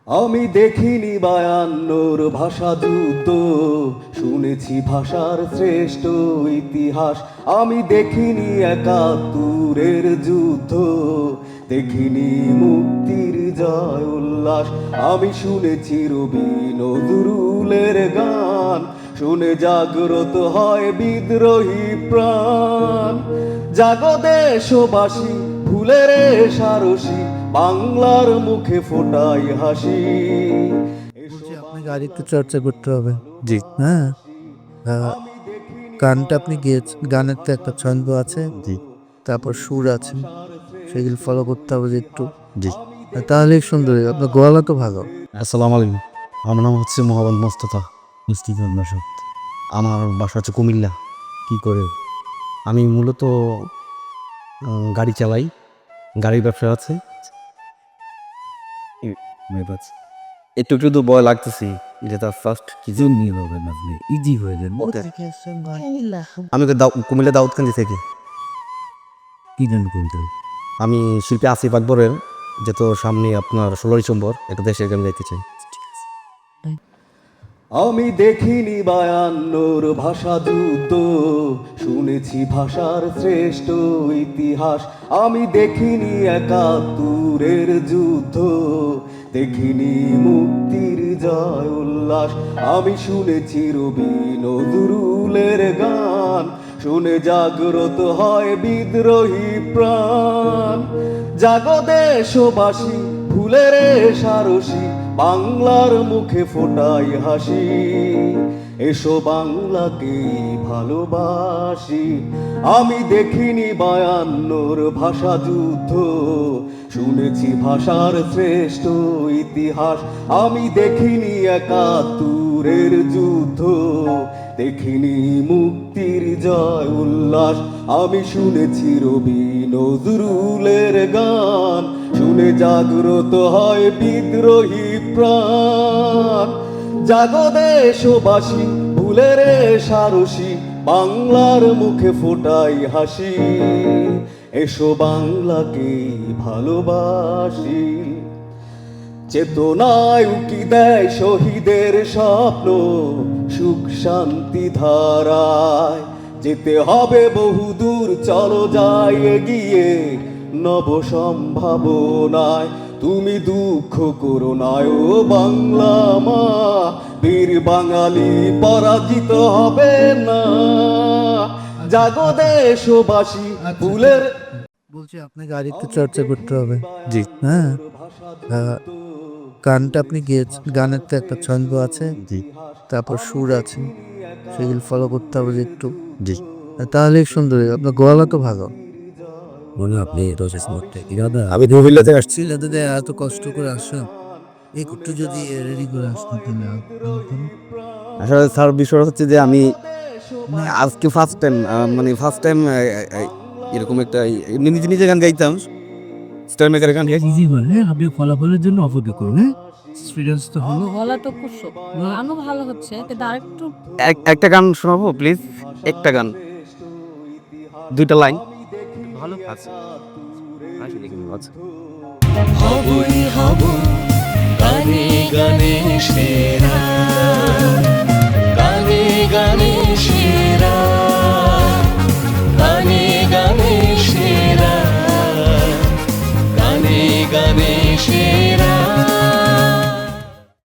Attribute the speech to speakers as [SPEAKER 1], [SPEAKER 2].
[SPEAKER 1] আমি দেখিনি বায়ান্নর ভাষা যুদ্ধ, শুনেছি ভাষার শ্রেষ্ঠ ইতিহাস। আমি দেখিনি একাত্তরের যুদ্ধ, দেখিনি মুক্তির জয় উল্লাস। আমি শুনেছি রবি নজরুলের গান, শুনে জাগ্রত হয় বিদ্রোহী প্রাণ। জাগো দেশবাসী, ফুলের সারসী, বাংলার মুখে ফোটাই হাসি।
[SPEAKER 2] বলছি আপনাকে আরেকটু চর্চা করতে হবে। জি হ্যাঁ, গানটা আপনি গেয়েছেন, গানের তো একটা ছন্দ আছে, জি, তারপর সুর আছে, সেগুলো ফলো করতে হবে যে একটু, জি, তাহলেই সুন্দর হবে। আপনার গলা তো ভালো।
[SPEAKER 3] আসসালামু আলাইকুম। আমার নাম হচ্ছে মোহাম্মদ মোস্তফা মুস্তিফা বাসা। আমার বাসা হচ্ছে কুমিল্লা। কি করে আমি মূলত গাড়ি চালাই, গাড়ির ব্যবসা আছে। একটু একটু তো ভয় লাগতেছি যে তার ফার্স্ট কিছু নিয়ে নেবেন আপনি, ইজি হয়ে যান। আমি কুমিল্লা দাউদকান্দি থেকে। কি গান করতে? আমি শিল্পী আসিফ আকবরের যে তো সামনে আপনার 16 ডিসেম্বর একটা দেশের গান গাইতে চাই।
[SPEAKER 1] আমি দেখিনি বায়ান্নর ভাষা যুদ্ধ, শুনেছি ভাষার শ্রেষ্ঠ ইতিহাস। আমি দেখিনি একাত্তরের যুদ্ধ, দেখিনি মুক্তির জয় উল্লাস। আমি শুনেছি রবি নজরুলের গান, শুনে জাগ্রত হয় বিদ্রোহী প্রাণ। জাগো দেশবাসী, ফুলের সারসী, বাংলার মুখে ফোটাই হাসি। এসো বাংলাকে ভালোবাসি। আমি দেখিনি বায়ান্নর ভাষা যুদ্ধ, শুনেছি ভাষার শ্রেষ্ঠ ইতিহাস। আমি দেখিনি একাত্তরের যুদ্ধ, দেখিনি মুক্তির জয় উল্লাস। আমি শুনেছি রবি নজরুলের গান, শুনে জাগ্রত হয় বিদ্রোহী প্রাণ। জাগো দেশবাসী, ফুলের সারসী, বাংলার মুখে ফোটাই হাসি। এসো বাংলাকে ভালোবাসি। চেতনায় উকি দেয় শহীদের স্বপ্ন, সুখ শান্তি ধারায় যেতে হবে বহুদূর। চলো যাই এগিয়ে নব সম্ভাবনায়। তুমি দুঃখ করো না ও বাংলা মা, বীর বাঙালি পরাজিত হবে না। জাগো দেশবাসী, ফুলের।
[SPEAKER 2] বলছি আপনাকে আরেকটু চর্চা করতে হবে। জি হ্যাঁ, গানটা আপনি গেয়েছেন, গানের তো একটা ছন্দ আছে, জি, তারপর সুর আছে, সেগুলো ফলো করতে হবে যে একটু, জি, তাহলেই সুন্দর হবে। আপনার গলা তো ভালো।
[SPEAKER 3] মনে আপনি রোজেস মধ্যে আমি কুমিল্লা থেকে আসছি।
[SPEAKER 2] সিলেটে এত কষ্ট করে আসেন, একটু যদি রেডি করে আসতেন তাহলে
[SPEAKER 3] আসলে স্যার বিষয় হচ্ছে যে আমি আজকে ফার্স্ট টাইম ফার্স্ট টাইম এরকম একটা নিজে নিজে গান গাইতাম, স্টার মেকারের গান গাইছি।
[SPEAKER 2] ইজি হয়। হ্যাঁ, আপনি ফলাফলের জন্য অপেক্ষা করুন। হ্যাঁ, এক্সপিরিয়েন্স তো হলো।
[SPEAKER 4] গলা তো কুসুম, গানও ভালো হচ্ছে কিন্তু আরেকটু
[SPEAKER 3] একটা গান শোনাবো প্লিজ, একটা গান, দুইটা লাইন। ভালো আছে।
[SPEAKER 1] হবই হব